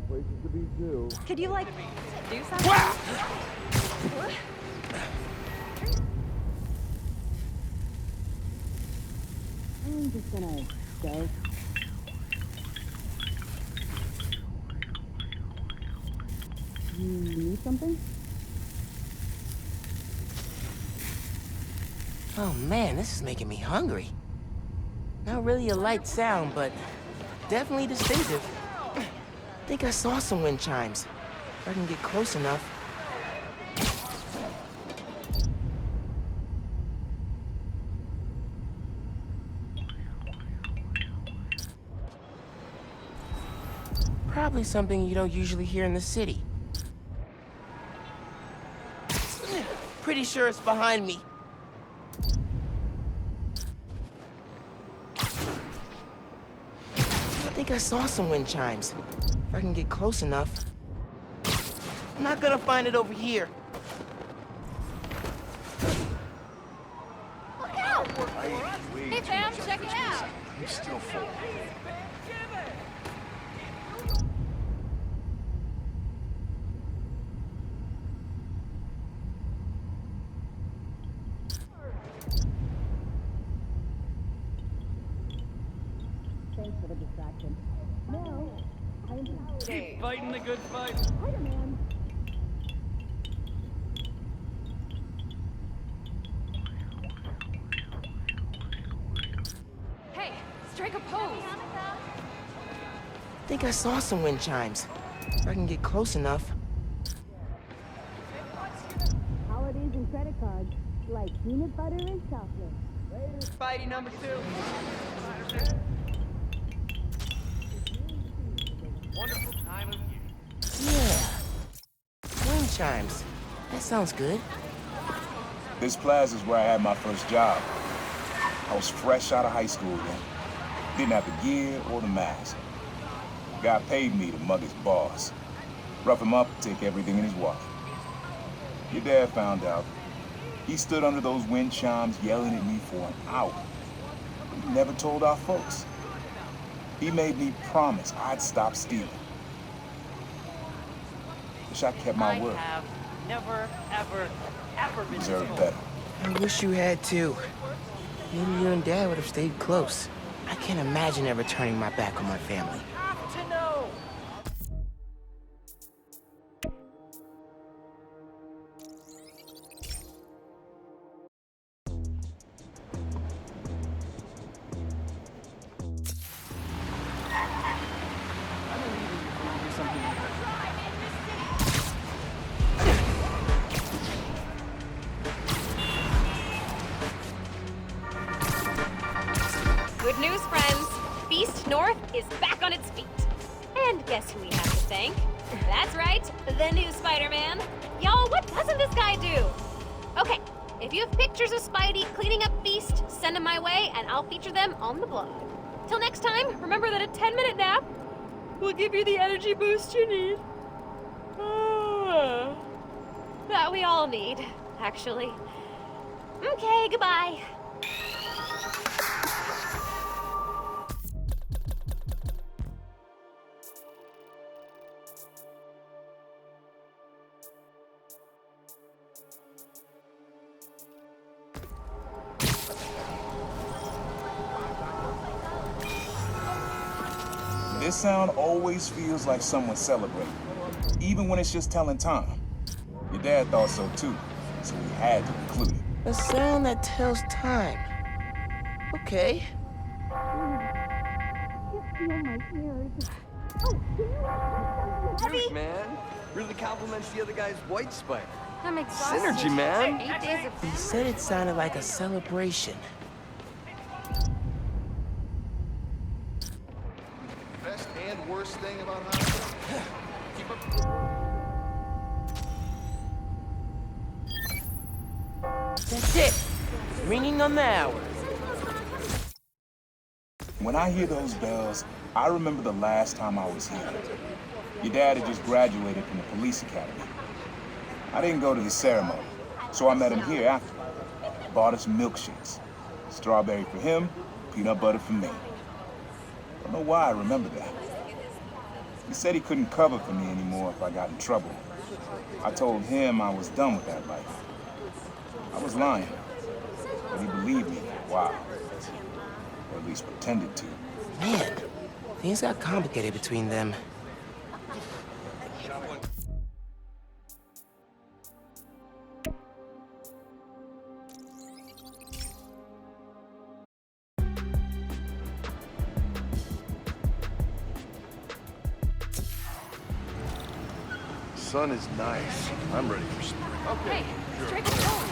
Places to be too. Could you, like, do something? I'm just gonna go. You need something? Oh man, this is making me hungry. Not really a light sound, but definitely distinctive. I think I saw some wind chimes. If I can get close enough. Probably something you don't usually hear in the city. Pretty sure it's behind me. I think I saw some wind chimes. If I can get close enough. I'm not gonna find it over here. Look out! Hey, fam, check it out. He's still full. Thanks for the distraction. No, I'm Keep fighting the good fight. Spider-Man. Hey, strike a pose. I think I saw some wind chimes. If I can get close enough. Holidays and credit cards, like peanut butter and chocolate. Spidey number 2. Wonderful time of year. Yeah. Wind chimes. That sounds good. This plaza's where I had my first job. I was fresh out of high school then. Didn't have the gear or the mask. Guy paid me to mug his boss. Rough him up, take everything in his wallet. Your dad found out. He stood under those wind chimes yelling at me for an hour. He never told our folks. He made me promise I'd stop stealing. Wish I kept my word. I have never, ever been Deserved told. better. I wish you had too. Maybe you and Dad would have stayed close. I can't imagine ever turning my back on my family. Have to know. Good news, friends. Beast North is back on its feet. And guess who we have to thank? That's right, the new Spider-Man. Y'all, what doesn't this guy do? Okay, if you have pictures of Spidey cleaning up Beast, send them my way and I'll feature them on the blog. Till next time, remember that a 10-minute nap will give you the energy boost you need. That we all need, actually. Okay, goodbye. This sound always feels like someone's celebrating, even when it's just telling time. Your dad thought so too, so we had to include it. A sound that tells time. Okay. Feel my ears. Oh, Dude, man. Really compliments the other guy's white spider. I'm exhausted. Synergy, man. 8 days of He said it sounded like a celebration. Best and worst thing about Hollywood? Keep up. That's it. Ringing on the hour. When I hear those bells, I remember the last time I was here. Your dad had just graduated from the police academy. I didn't go to the ceremony, so I met him here after. Bought us milkshakes. Strawberry for him, peanut butter for me. Don't know why I remember that. He said he couldn't cover for me anymore if I got in trouble. I told him I was done with that life. I was lying, but he believed me for a while. Or at least pretended to. Man, things got complicated between them. Sun is nice. I'm ready for spring. Okay. Hey, strike a pose.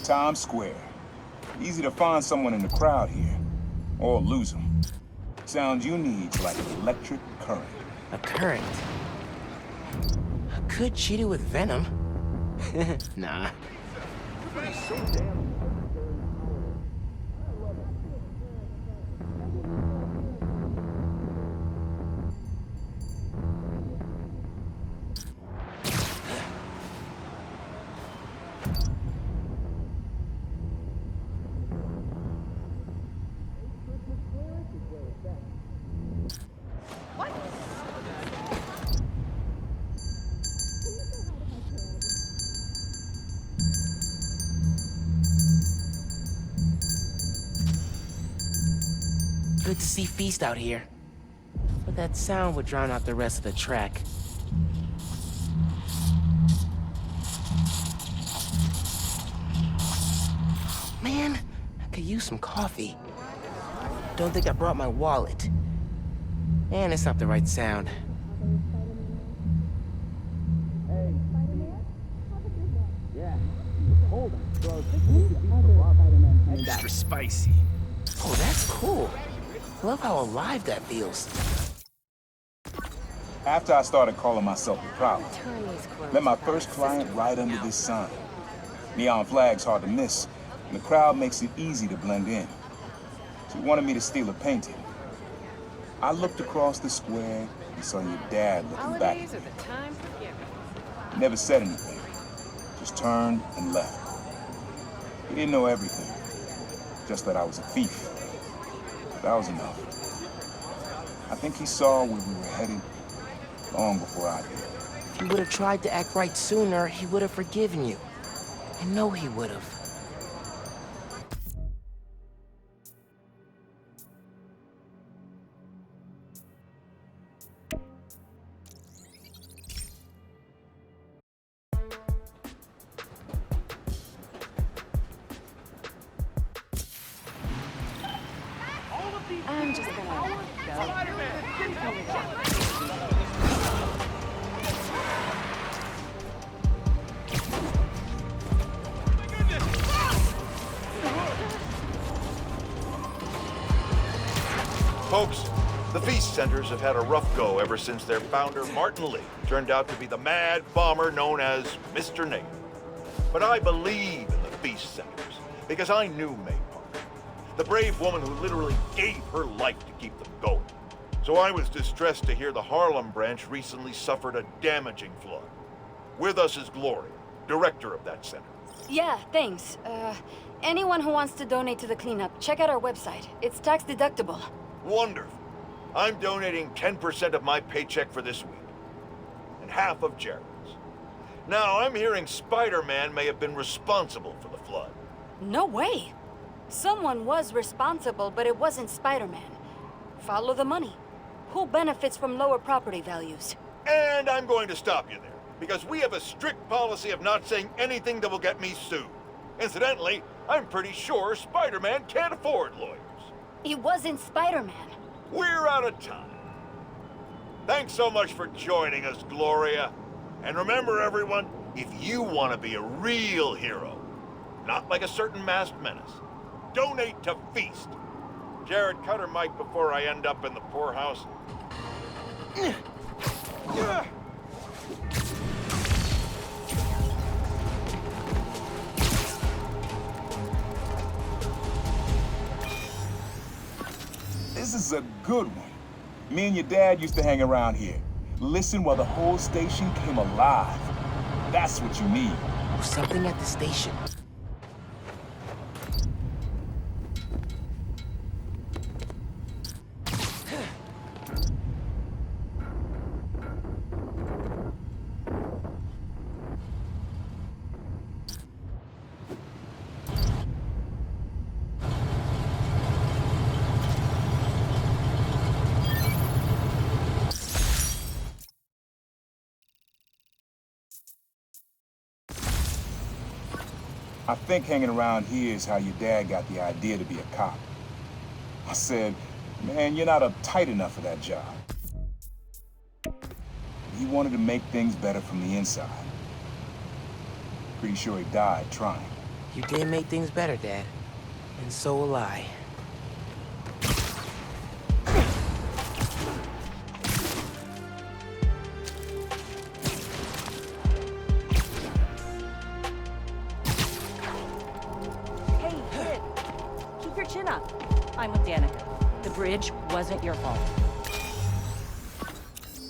Times Square. Easy to find someone in the crowd here. Or lose them. Sound you need's like an electric current. A current. I could cheat it with venom. Nah. Good to see Feast out here. But that sound would drown out the rest of the track. Man, I could use some coffee. Don't think I brought my wallet. And it's not the right sound. Extra spicy. Oh, that's cool. I love how alive that feels. After I started calling myself the problem, met my first client right under this sign. Neon flag's hard to miss, and the crowd makes it easy to blend in. She wanted me to steal a painting. I looked across the square and saw your dad looking back at me. He never said anything, just turned and left. He didn't know everything, just that I was a thief. That was enough. I think he saw where we were headed long before I did. If you would have tried to act right sooner, he would have forgiven you. I know he would have. I'm just gonna Folks, the Feast Centers have had a rough go ever since their founder, Martin Lee, turned out to be the mad bomber known as Mr. Nate. But I believe in the Feast Centers because I knew May Parker, the brave woman who literally gave her life to keep them going. So I was distressed to hear the Harlem branch recently suffered a damaging flood. With us is Gloria, director of that center. Yeah, thanks. Anyone who wants to donate to the cleanup, check out our website. It's tax deductible. Wonderful. I'm donating 10% of my paycheck for this week, and half of Jared's. Now, I'm hearing Spider-Man may have been responsible for the flood. No way. Someone was responsible, but it wasn't Spider-Man. Follow the money. Who benefits from lower property values? And I'm going to stop you there, because we have a strict policy of not saying anything that will get me sued. Incidentally, I'm pretty sure Spider-Man can't afford lawyers. He wasn't Spider-Man. We're out of time. Thanks so much for joining us, Gloria. And remember, everyone, if you want to be a real hero, not like a certain masked menace, donate to Feast. Jared, cut her mic before I end up in the poorhouse. This is a good one. Me and your dad used to hang around here. Listen while the whole station came alive. That's what you need. There's something at the station. I think hanging around here is how your dad got the idea to be a cop. I said, man, you're not uptight enough for that job. He wanted to make things better from the inside. Pretty sure he died trying. You did make things better, Dad. And so will I. Hey, kid. Keep your chin up. I'm with Danica. The bridge wasn't your fault.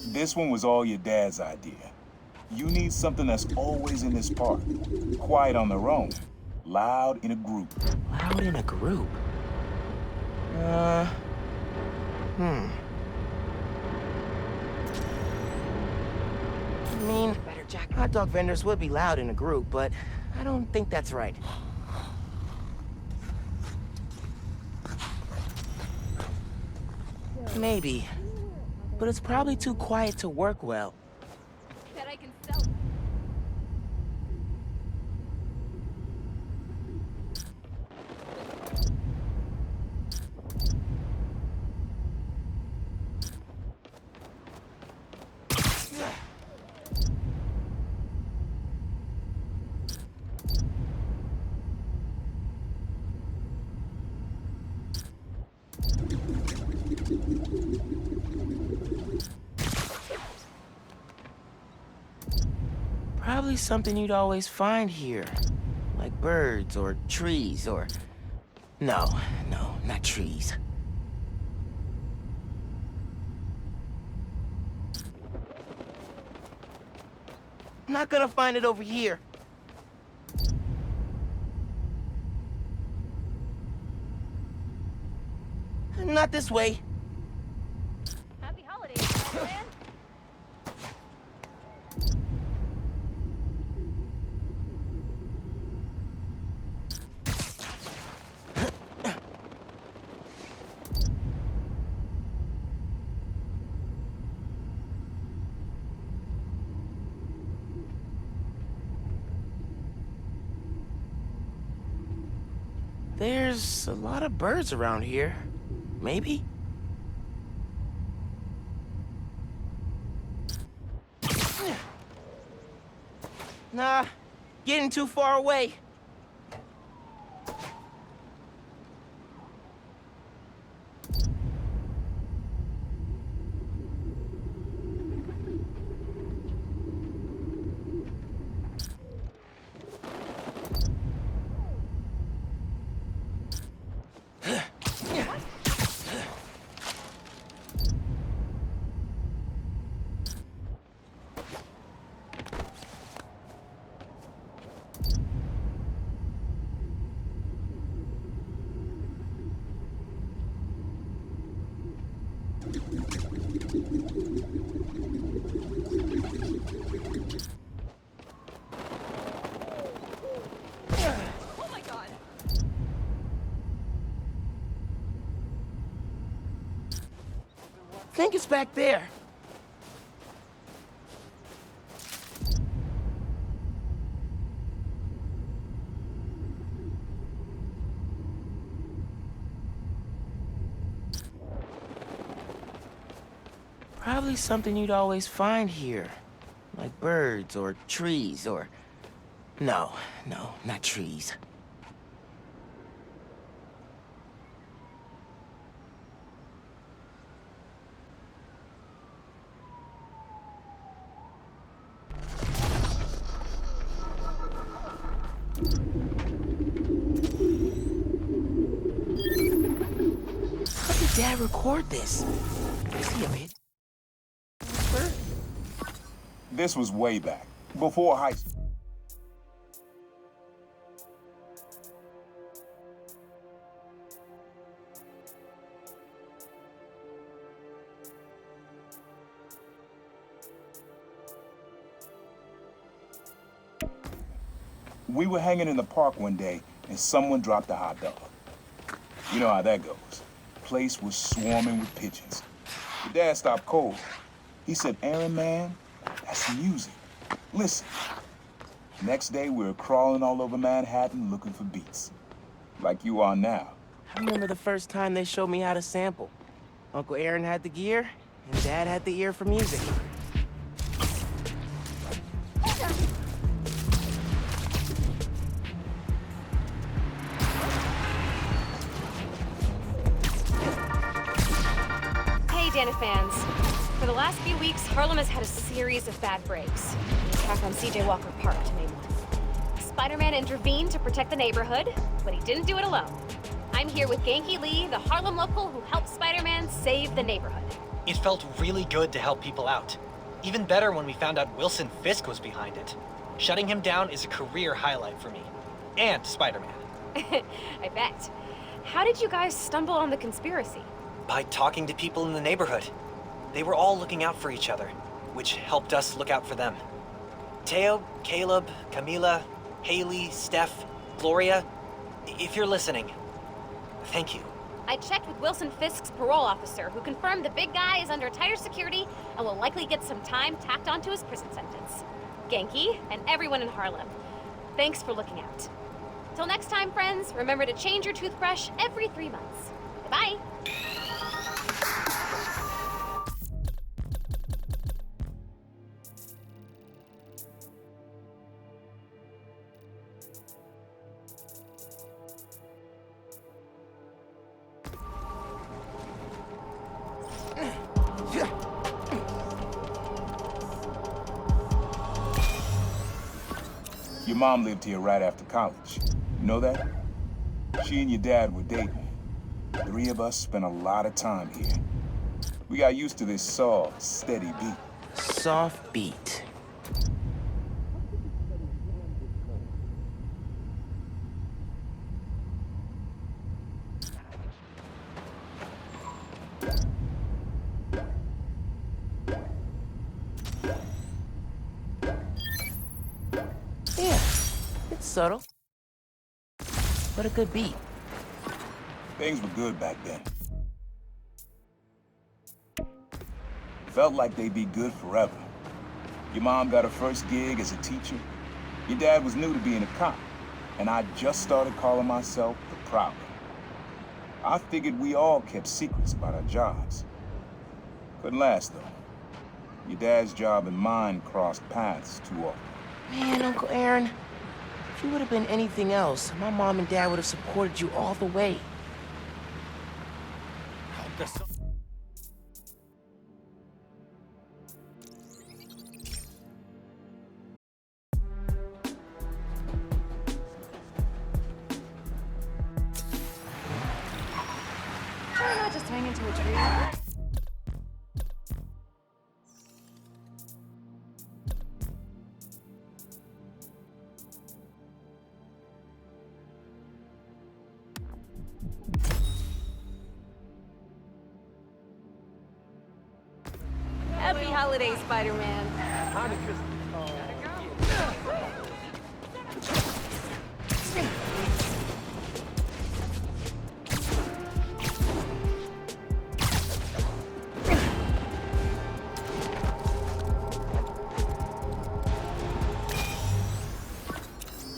This one was all your dad's idea. You need something that's always in this park. Quiet on their own. Loud in a group. Loud in a group? I mean, hot dog vendors would be loud in a group, but I don't think that's right. Maybe. But it's probably too quiet to work well. Bet I can sell. Probably something you'd always find here. Like birds or trees or... No, not trees. I'm not gonna find it over here. Not this way. Happy holidays, Spider-Man. There's a lot of birds around here. Maybe? Nah, getting too far away. Oh my god. I think it's back there. Probably something you'd always find here. Like birds or trees or... No, not trees. How did Dad record this? Is he a bit? This was way back, before high school. We were hanging in the park one day, and someone dropped a hot dog. You know how that goes. Place was swarming with pigeons. Your dad stopped cold. He said, "Aaron, man, that's music. Listen." Next day, we were crawling all over Manhattan looking for beats. Like you are now. I remember the first time they showed me how to sample. Uncle Aaron had the gear, and Dad had the ear for music. Dana fans. For the last few weeks, Harlem has had a series of bad breaks. The attack on CJ Walker Park, to name one. Spider-Man intervened to protect the neighborhood, but he didn't do it alone. I'm here with Genki Lee, the Harlem local who helped Spider-Man save the neighborhood. It felt really good to help people out. Even better when we found out Wilson Fisk was behind it. Shutting him down is a career highlight for me. And Spider-Man. I bet. How did you guys stumble on the conspiracy? By talking to people in the neighborhood. They were all looking out for each other, which helped us look out for them. Teo, Caleb, Camila, Haley, Steph, Gloria, if you're listening, thank you. I checked with Wilson Fisk's parole officer, who confirmed the big guy is under tighter security and will likely get some time tacked onto his prison sentence. Genki, and everyone in Harlem, thanks for looking out. Till next time, friends, remember to change your toothbrush every 3 months. Goodbye. Your mom lived here right after college. You know that? She and your dad were dating. The 3 of us spent a lot of time here. We got used to this soft, steady beat. Soft beat. Yeah, it's subtle, but a good beat. Things were good back then. Felt like they'd be good forever. Your mom got her first gig as a teacher. Your dad was new to being a cop, and I just started calling myself the Prowler. I figured we all kept secrets about our jobs. Couldn't last, though. Your dad's job and mine crossed paths too often. Man, Uncle Aaron, if you would have been anything else, my mom and dad would have supported you all the way. Why not just hang into a tree? Happy holidays, Spider-Man.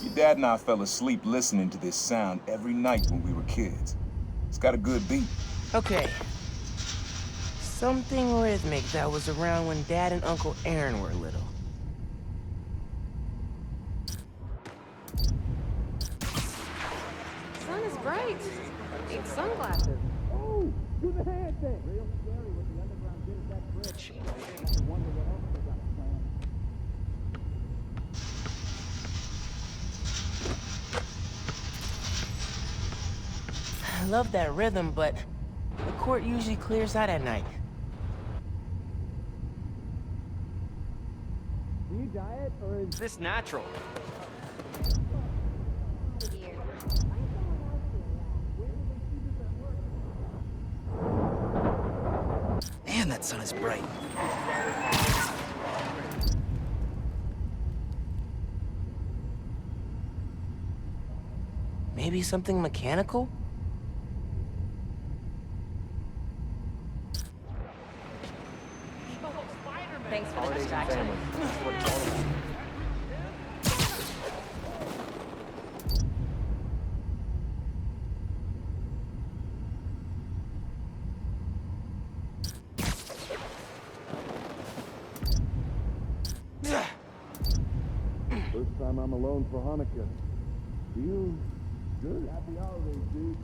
Your dad and I fell asleep listening to this sound every night when we were kids. It's got a good beat. Okay. Something rhythmic that was around when Dad and Uncle Aaron were little. Sun is bright. Need sunglasses. Oh, do the hand thing. Real scary what the underground did at that bridge. I wonder what else they got planned. I love that rhythm, but the court usually clears out at night. diet, or is This natural. Man, that sun is bright. Maybe something mechanical? Thanks for the distraction. first time I'm alone for Hanukkah? Feel good? Happy holidays, dude.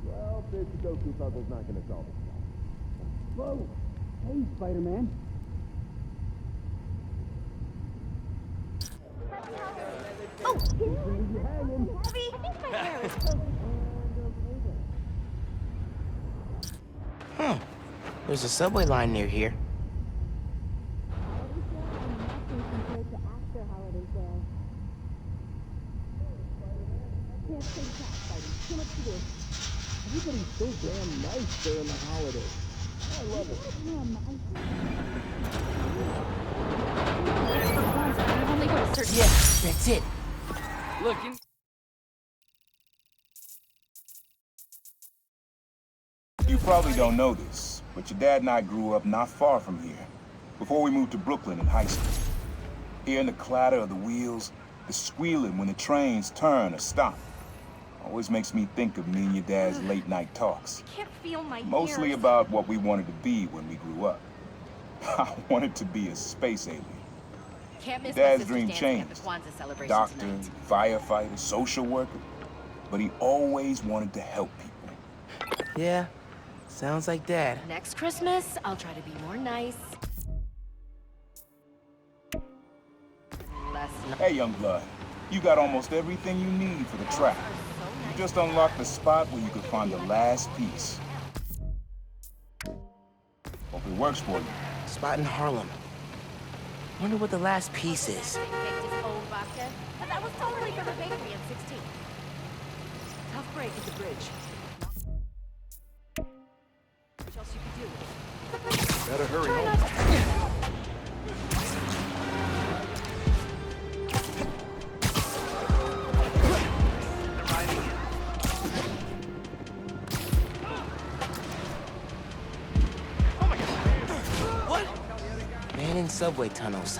Well, this Sudoku puzzle's not gonna solve itself. Whoa! Hey, Spider-Man. Oh, can Leave you hanging. Heavy? I think my hair is so... Huh. There's a subway line near here. compared to after holiday sales. Can't stay trapped, Spidey. Too much to do. Everybody's so damn nice during the holidays. I love it. I've only got a certain... Yeah, that's it. Look, You probably don't know this, but your dad and I grew up not far from here, before we moved to Brooklyn in high school. Hearing the clatter of the wheels, the squealing when the trains turn or stop, always makes me think of me and your dad's late-night talks. I can't feel my Mostly ears. about what we wanted to be when we grew up. I wanted to be a space alien. Can't miss Dad's my sister's dream dancing at the changed. Kwanzaa celebration Doctor, tonight. firefighter, social worker. But he always wanted to help people. Yeah, sounds like Dad. Next Christmas, I'll try to be more nice. Less Hey, young blood, you got almost everything you need for the track. You just unlocked the spot where you could find the last piece. Hope it works for you. Spot in Harlem. Wonder what the last piece is. Baked his own vodka, and that was totally from a bakery in 16. Tough break at the bridge. What else you could do? Better hurry home. Man in subway tunnels.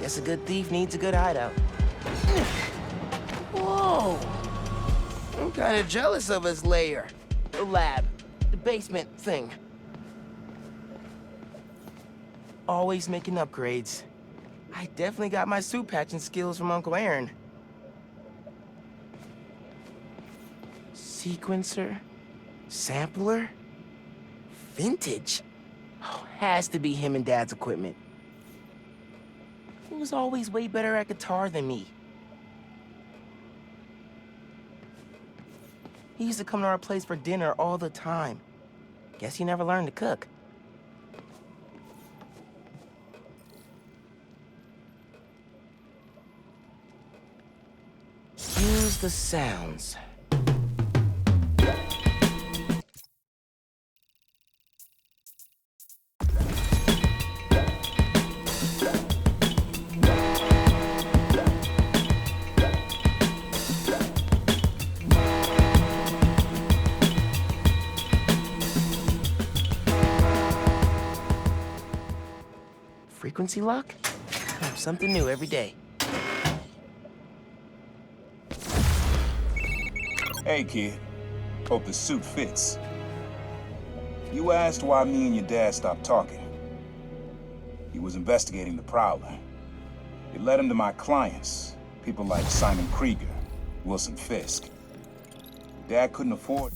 Guess a good thief needs a good hideout. Whoa! I'm kinda jealous of his lair. The lab. The basement thing. Always making upgrades. I definitely got my suit patching skills from Uncle Aaron. Sequencer? Sampler? Vintage? Oh, has to be him and Dad's equipment. He was always way better at guitar than me. He used to come to our place for dinner all the time. Guess he never learned to cook. Use the sounds. Frequency lock? Something new every day. Hey, kid. Hope the suit fits. You asked why me and your dad stopped talking. He was investigating the Prowler. It led him to my clients, people like Simon Krieger, Wilson Fisk. Dad couldn't afford...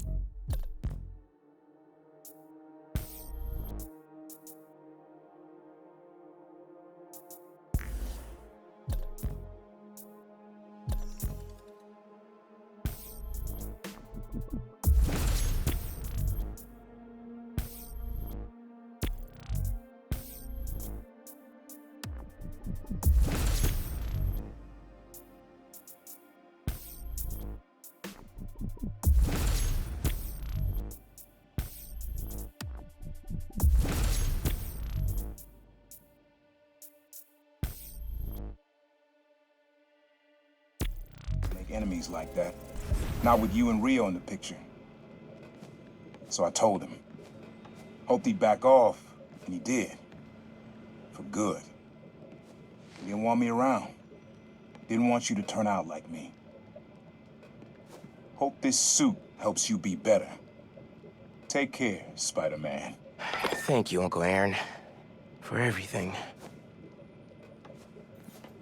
enemies like that. Not with you and Rio in the picture. So I told him. Hoped he'd back off, and he did. For good. He didn't want me around. Didn't want you to turn out like me. Hope this suit helps you be better. Take care, Spider-Man. Thank you, Uncle Aaron, for everything.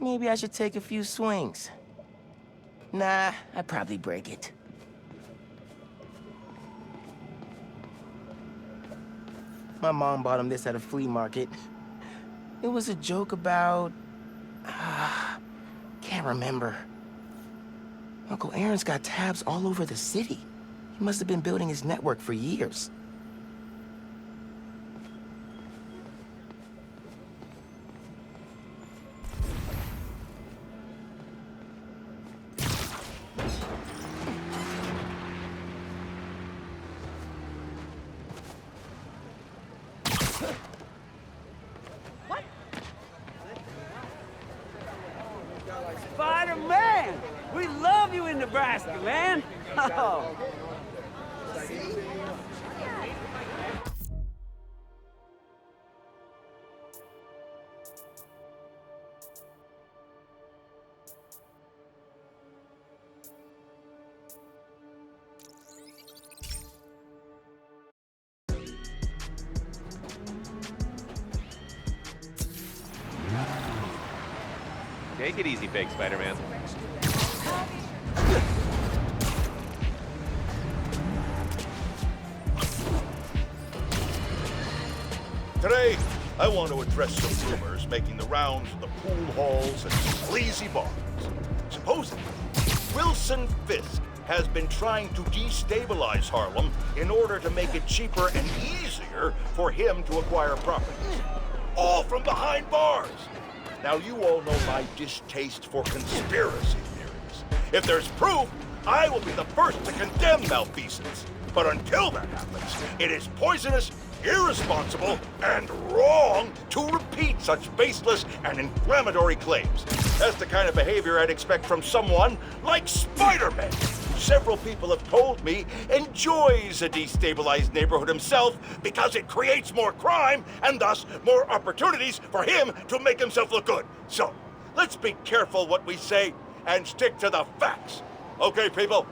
Maybe I should take a few swings. Nah, I'd probably break it. My mom bought him this at a flea market. It was a joke about... can't remember. Uncle Aaron's got tabs all over the city. He must have been building his network for years. Spider-Man! We love you in Nebraska, man! Oh. Take it easy, fake Spider-Man. Today, I want to address some rumors making the rounds of the pool halls and sleazy bars. Supposedly, Wilson Fisk has been trying to destabilize Harlem in order to make it cheaper and easier for him to acquire properties. All from behind bars. Now, you all know my distaste for conspiracy theories. If there's proof, I will be the first to condemn malfeasance. But until that happens, it is poisonous, irresponsible, and wrong to repeat such baseless and inflammatory claims. That's the kind of behavior I'd expect from someone like Spider-Man, who several people have told me enjoys a destabilized neighborhood himself because it creates more crime and thus more opportunities for him to make himself look good. So, let's be careful what we say and stick to the facts. Okay, people,